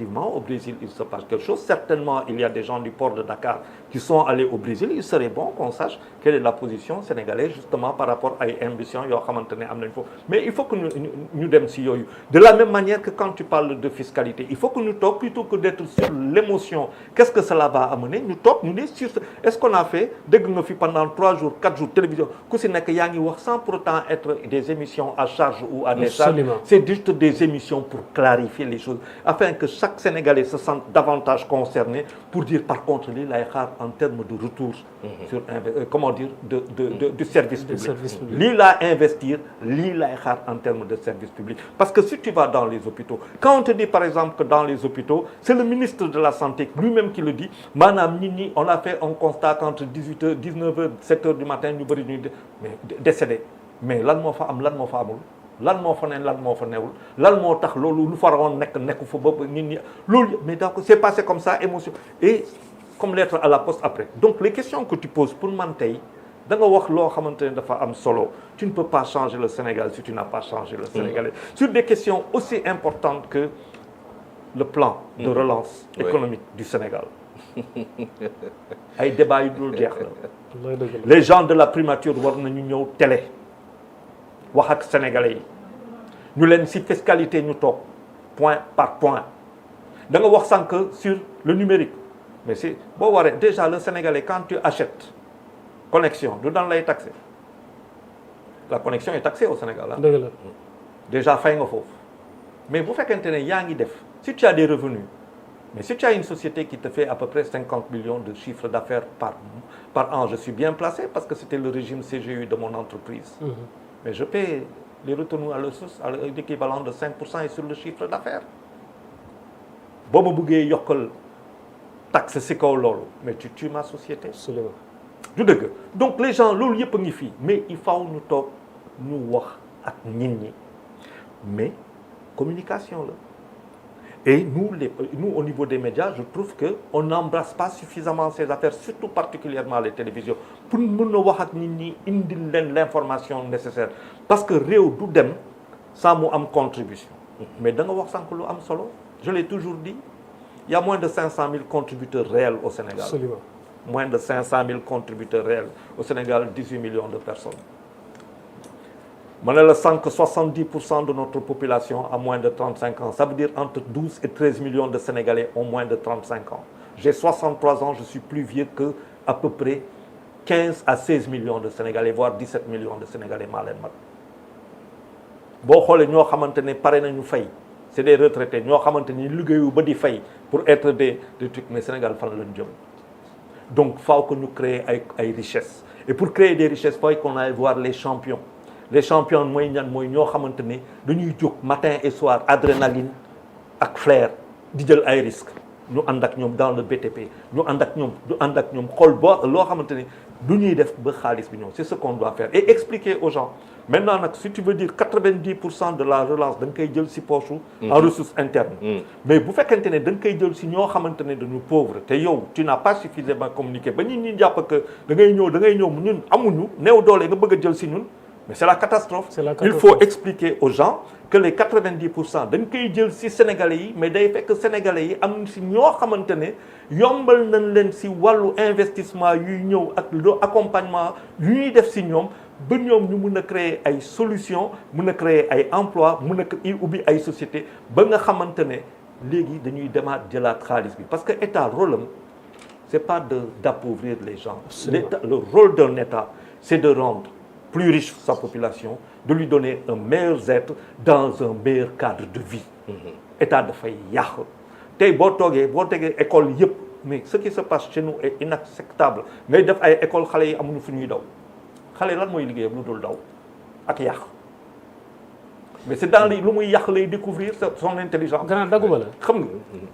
effectivement, au Brésil, il se passe quelque chose. Certainement, il y a des gens du port de Dakar qui sont allés au Brésil. Il serait bon qu'on sache quelle est la position sénégalaise, justement, par rapport à une ambition. Mais il faut que nous dem si yoyu. De la même manière que quand tu parles de fiscalité, il faut que nous toquons, plutôt que d'être sur l'émotion, qu'est-ce que cela va amener, nous toquons, nous disons, est-ce qu'on a fait, dès que nous fait pendant 3 jours, 4 jours, télévision, sans pour autant être des émissions à charge ou à décharge, c'est juste des émissions pour clarifier les choses, afin que chaque Sénégalais se sente davantage concerné, pour dire par contre, l'île en termes de retour sur, comment dire, de service public. L'île à investir, l'île en termes de service public. Parce que si tu vas dans les hôpitaux, quand on te dit par exemple que dans les hôpitaux, c'est le ministre de la Santé lui-même qui le dit, Madame Nini, on a fait un constat qu'entre 18h, 19h, 7h du matin, nous sommes décédés. Mais lan moo fa am lan moo fa amul lan moo fa neen lan moo fa newul lan moo tax loolu lu farawoon nekk fa ba nit ñi loolu mais donc c'est passé comme ça émotion et comme lettre à la poste après. Donc les questions que tu poses pour man tey da nga wax loo xamante ne dafa am solo. Tu ne peux pas changer le Sénégal si tu n'as pas changé le Sénégalais. Sur des questions aussi importantes que le plan de relance économique du Sénégal. ay débat yu dul jeex la. Les gens de la primature war nañu ñëw télé. wax ak sénégalais yi ñu leen ci fiscalité ñu toog point par point da nga wax sànq sur le numérique mais c'est boo waree déjà le sénégalais quand tu achètes connexion du dan lay taxé la connexion est taxée au Sénégal ah. dëgg la déjà fay nga foofu mais bu fekkente ne yaa ngi def si tu as des revenus mais si tu as une société qui te fait à peu près 50 millions de chiffre d'affaires par an je suis bien placé parce que c'était le régime CGU de mon entreprise. Mais je paie les retenues à l'équivalent de 5% et sur le chiffre d'affaires. Si je veux yokkal taxe ci kaw loolu mais tu tues ma société. Absolument. Du dëgg donc les gens loolu yëpp a ngi fii mais il faut ñu toog ñu wax ak nit ñi mais communication la. Et nous, au niveau des médias, je trouve qu'on n'embrasse pas suffisamment ces affaires, surtout particulièrement les télévisions, pour nous wax ak nit ñi indil leen l'information nécessaire. Parce que réew du dem sans mu am contribution. Mais da nga wax sànq lu am solo, je l'ai toujours dit, il y a moins de 500 000 contributeurs réels au Sénégal. Absolument. Moins de 500 000 contributeurs réels. Au Sénégal, 18 millions de personnes. Je sens que 70% de notre population a moins de 35 ans. Ça veut dire entre 12 et 13 millions de Sénégalais ont moins de 35 ans. J'ai 63 ans, je suis plus vieux que à peu près 15 à 16 millions de Sénégalais, voire 17 millions de Sénégalais. C'est des retraités. Nous avons pour être des trucs. Mais Sénégal, donc, il faut que nous créions des richesses. Et pour créer des richesses, il faut qu'on aille voir les champions. Les champions mooy ñan mooy ñoo xamante ne dañuy jóg matin et soir adrénaline ak flair di jël ay risques ñu ànd ak ñoom dans le BTP ñu ànd ak ñoom xool boo loo xamante ne du ñuy def ba xaalis bi ñëw c'est ce qu'on doit faire et expliquer aux gens maintenant nag si tu veux dire 90% de la relance da nga koy jël si poche en ressources internes mais bu fekkente ne da nga koy jël si ñoo xamante ne dañu pauvre te yow tu n'as pas suffisamment communiqué ba ñun ñi jàpp que da ngay ñëw ñun amuñu néew doole nga bëgg a jël si ñun. Mais c'est la catastrophe. Il faut expliquer aux gens que les 90% dañ koy jël ci Sénégalais yi mais day fekk Sénégalais yi am ci ñoo xamante ne yombal nañ leen ci wàllu investissement yuy ñëw ak le accompagnement yu ñuy def ci ñoom ba ñoom ñu mun a créer ay solutions mun a créer ay emplois mun a ubbi ay sociétés ba nga xamante ne léegi dañuy demaat jëlaat xaalis bi parce que état rôle am c'est pas d'appauvrir les gens. Le rôle d'un état c'est de rendre plus riche sa population, de lui donner un meilleur être dans un meilleur cadre de vie. État dafay yàq tey boo tegee école yëpp mais ce qui se passe chez nous est inacceptable ngay def ay école xale yi amuñu fu ñuy daw xale lan mooy liggéeyam lu dul daw ak yàq mais c'est dans lu muy yàq lay découvrir son intelligence. grand daguma la xam nga.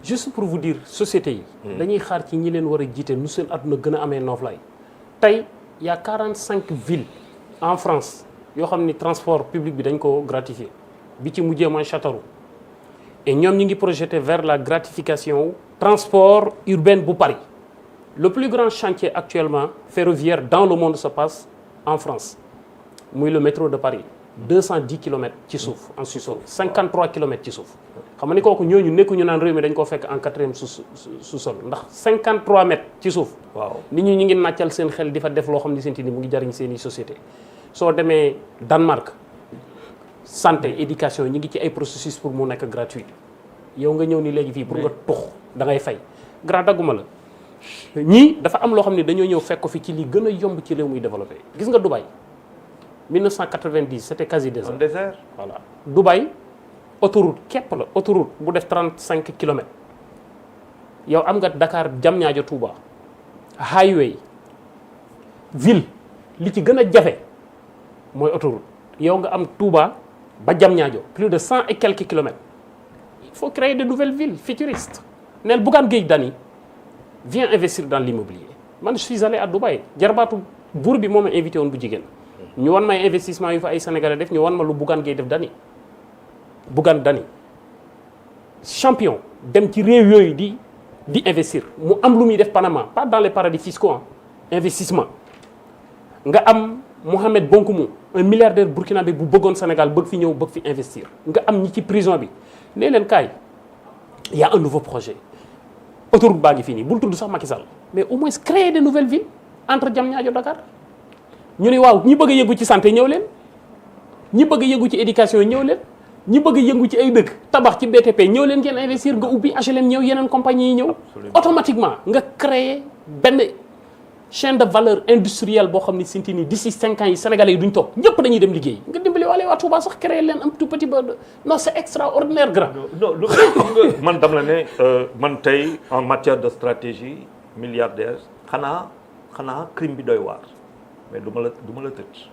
juste pour vous dire société yi. dañuy xaar ci ñi leen war a jiite nu seen àdduna gën a amee nooflaay tey y a 45 villes. En France yoo xam ni transport public bi dañ ko gratifier bi ci mujjee mooy Châteauroux et ñoom ñi ngi projeté vers la gratification transport urbain bu Paris. Le plus grand chantier actuellement ferroviaire dans le monde se passe en France muy le métro de Paris 210 kilomètres ci suuf en sous-sol 53 kilomètres ci suuf xam nga ni kooku ñooñu nekkuñu naan réew mi dañ koo fekk en 4e sous-sol ndax 53 mètres ci suuf. waaw nit ñi ñu ngi nàccal seen xel di fa def loo xam ne seen ni mu ngi jariñ seen i société soo demee Danemark santé éducation ñi ngi ci ay processus pour mu nekk gratuit yow nga ñëw ni léegi fii pour nga tux da ngay fay grand dagguma la ñii dafa am loo xam ne dañoo ñëw fekk ko fi ci li gën a yomb ci réew muy développé gis nga Dubaï 1990 c'était quasi désert. un désert. Voilà Dubaï autoroute képp la autoroute bu def 35 kilomètres yow am nga Dakar Diamniadio Touba highway ville li ci gën a jafe mooy autoroute yow nga am Touba ba Diamniadio plus de 100 et quelques kilomètres il faut créer de nouvelles villes futuristes neel Bougane Gueye Dany viens investir dans l'immobilier man je suis allé à Dubaï jarbaatu buur bi moo ma invité woon bu jigéen ñu wan may investissement yu fa ay sénégalais def ñu wan ma lu Bougane Gueye def Dany Bougane Dany champion dem ci réew yooyu di investir mu am lu muy def Panama pas dans les paradis fiscaux investissement nga am Mohamed Bonkoumou un milliardaire burkinabé bu bëggoon Sénégal bëgg fi ñëw bëgg fi investir nga am ñi ci prison bi nee leen kaay y a un nouveau projet autoroute baa ngi fii nii bul tudd sax Macky Sall mais au moins créer de nouvelles villes entre Diamniadio Dakar ñu ne waaw ñi bëgg a yëngu ci santé ñëw leen ñi bëgg a yëngu ci éducation ñëw leen ñi bëgg a yëngu ci ay dëkk tabax ci BTP ñëw leen ngeen investir nga ubbi HLM ñëw yeneen compagnie yi ñëw automatiquement nga créer benn chaîne de valeur industrielle boo xam ne sinti ni d'ici 5 ans yi sénégalais yi duñ toog ñëpp dañuy dem liggéey nga dimbali waale waa Touba sax créer leen un tout petit peu non c'est extraordinaire grand non lu man dam la ne man tey en matière de stratégie milliardaire xanaa crime bi doy waar mais du ma la tëj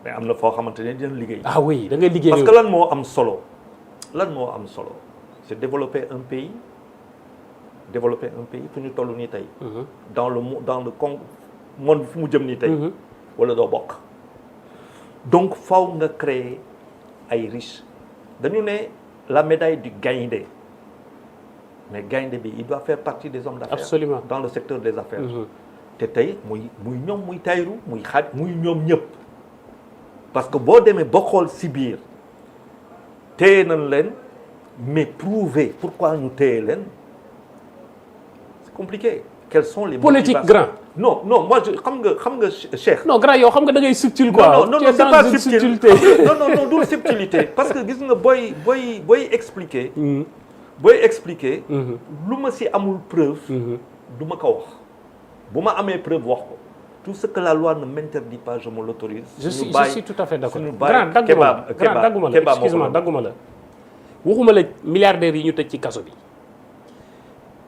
mais am na foo xamante ne dina liggéey. ah oui da ngay liggéey parce que lan moo am solo c'est développer un pays fu ñu toll nii tey. dans le monde fu mu jëm nii tey. wala doo bokk. donc faw nga créer ay riches dañu ne la médaille du gaynde mais gaynde bi il doit faire partie des hommes d'affaires. Absolument. Dans le secteur des affaires. te tey muy ñoom muy Tahirou muy xaaj muy ñoom ñëpp. parce que boo demee ba xool si biir téye nañ leen mais prouver pourquoi ñu téye leen c'est compliqué. Quelles sont les politique motivations? grand. non moi xam nga Cheikh. non grand yow xam nga da ngay subtil quoi. non c'est pas subtil non du subtilité parce que gis nga booy expliquer. booy expliquer. lu ma si amul preuve. du ma ko wax bu ma amee preuve wax ko. Tout ce que la loi ne m'interdit pas, je me l'autorise. Je suis tout à fait d'accord. grand dagguma la excuse-moi dagguma la waxuma la milliardaires yi ñu tëj ci kaso bi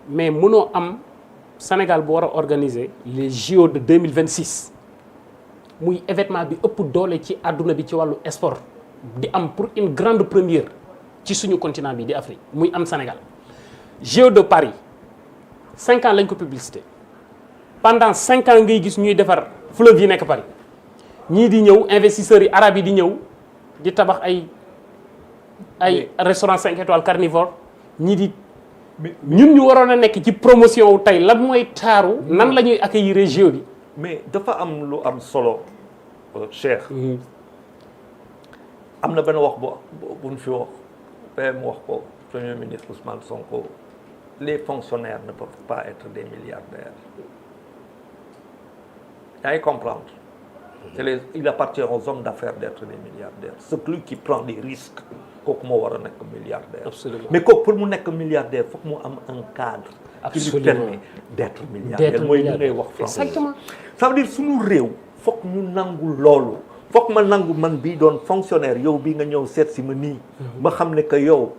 mais mënoo am Sénégal bu war a organiser les JO de 2026 muy événement bi ëpp doole ci àdduna bi ci wàllu sport di am pour une grande première ci suñu continent bi di Afrique muy am Sénégal JO de Paris 5 ans lañ ko publicité pendant 5 ans ngay gis ñuy defar fleuve yi nekk Paris ñii di ñëw investisseurs yi arabes yi di ñëw di tabax ay restaurant 5 étoiles carnivore ñii di ñun ñu waroon a nekk ci promotion wu tey lan mooy taaru nan la ñuy accueillir JO bi. mais dafa am lu am solo Cheikh. am na benn wax bu ñu fi wax PM wax ko premier ministre Ousmane Sonko les fonctionnaires ne peuvent pas être des milliardaires. yaa ngi comprendre. Il appartient aux hommes d'affaires d'être des milliardaires. Celui qui prend des risques kooku moo war a nekk milliardaire. Absolument. mais kooku pour mu nekk milliardaire foog mu am un cadre. qui lui permet d'être milliardaire. mooy li ngay wax français. Exactement. ça veut dire sunu réew foog ñu nangu loolu. foog ma nangu man bii doon fonctionnaire yow bii nga ñëw seet si ma nii. ma xam ne que yow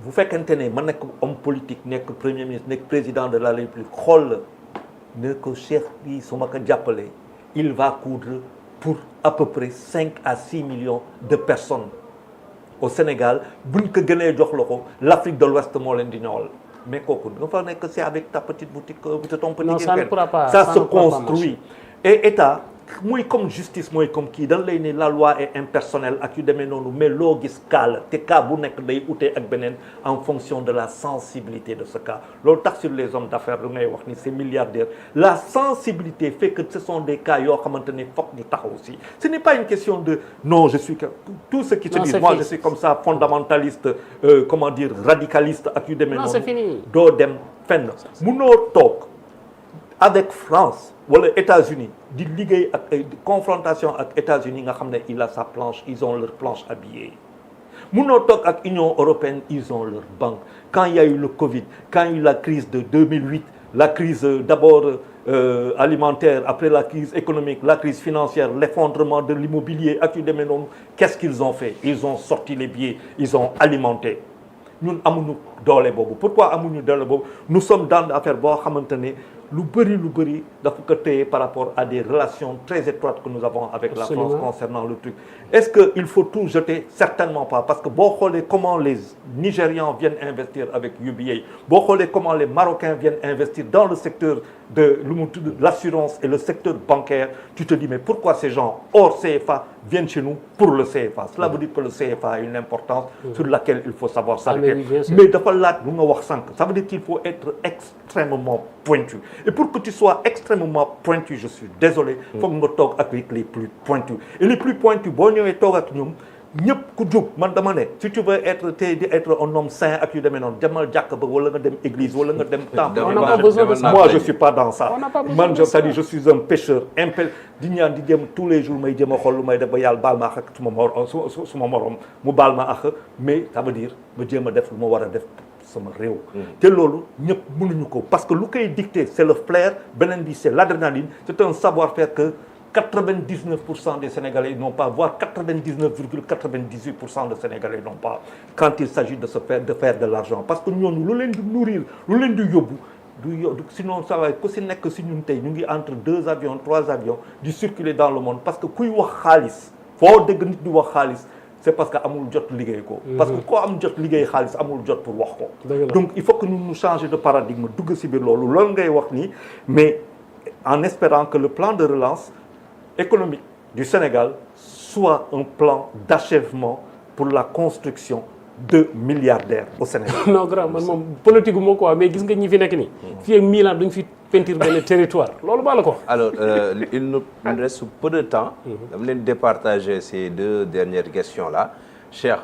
bu fekkente ne ma nekk homme politique nekk premier ministre nekk président de la République xool la ne ko Cheikh bi su ma ko jàppalee il va coudre pour à peu près 5 à 6 millions de personnes au Sénégal buñ ko gënee jox la ko l'Afrique de l'Ouest moo leen di ñëwal mais kooku nga fa nekk c'est avec ta petite boutique ton petit Non, ça ne pourra pas. ça se construit et État mooy comme justice mooy comme kii dañ lay ne la loi est impersonnelle ak yu demee noonu mais loo gis cas la te cas bu nekk day utee ak beneen en fonction de la sensibilité de ce cas loolu tax sur les hommes d'affaires lu ngay wax ni ces milliardaires la sensibilité fait que ce sont des cas yoo xamante ne foog ñu taxaw aussi ce n'est pas une question de non je suis tout ce qui se dit moi je suis comme ça fondamentaliste comment dire radicaliste ak yu demee noonu doo dem fenn munoo toog avec France wala États-Unis di liggéey ak ay confrontation ak États-Unis nga xam ne il a sa planche ils ont leur planche à billets munoo toog ak Union européenne ils ont leur banque quand il y a eu le Covid quand il y a eu la crise de 2008 la crise d'abord alimentaire après la crise économique la crise financière l'effondrement de l'immobilier ak yu demee noonu qu'est-ce qu'ils ont fait ils ont sorti les billets ils ont alimenté ñun amuñu doole boobu pourquoi amuñu doole boobu nous sommes dans l'affaire boo xamante ne lu bëri dafa ko téye par rapport à des relations très étroites que nous avons avec la France concernant le truc est-ce que il faut tout jeter certainement pas parce que boo xoolee comment les Nigérians viennent investir avec UBA boo xoolee comment les Marocains viennent investir dans le secteur de lu mu tudd l'assurance et le secteur bancaire tu te dis mais pourquoi ces gens hors CFA viennent chez nous pour le CFA cela veut dire que le CFA a une importance sur laquelle il faut savoir s'arrêter mais dafa laaj lu nga wax sànq ça veut dire qu'il faut être extrêmement pointu et pour que tu sois extrêmement pointu je suis désolé foog nga toog avec les plus pointus et les plus pointus boo ñëwee toog ak ñoom ñëpp ku jub man dama ne si tu veux être te di être un homme saint ak yu demee noonu demal jàkk ba wala nga dem église wala nga dem temple moi je suis pas dans ça man c'est-à-dire je suis un pécheur impel di ñaan di jëm tous les jours may jëm a xool lu may def ba yàlla baal ma ak suma morom mu baal ma ak mais ça veut dire ma jéem a def lu ma war a def sama réew te loolu ñëpp mënuñu ko parce que lu koy dicter c'est le flair beneen bi c'est l'adrénaline c'est un savoir-faire que 99% des Sénégalais n'ont pas, voire 99,98% des Sénégalais n'ont pas quand il s'agit de faire de l'argent. Parce que nous, lu leen di nourrir, lu leen di yóbbu, sinon ça va ku si nekk si ñun tey ñu ngi entre 2 avions 3 avions di circuler dans le monde parce que kuy wax xaalis foo dégg nit di wax xaalis c'est parce que amul jot liggéey ko. parce que koo am jot liggéey xaalis amul jot pour wax ko. donc il faut que nous changer de paradigme dugg si biir loolu ngay wax nii mais en espérant que le plan de relance économique du Sénégal soit un plan d'achèvement pour la construction de milliardaires au Sénégal. non grand man moom politique moo quoi mais gis nga ñi fi nekk nii. fii ak Milan duñ fi peinture benn territoire loolu baa la ko. alors il nous reste peu de temps. dama leen départager ces 2 dernières questions là Cheikh.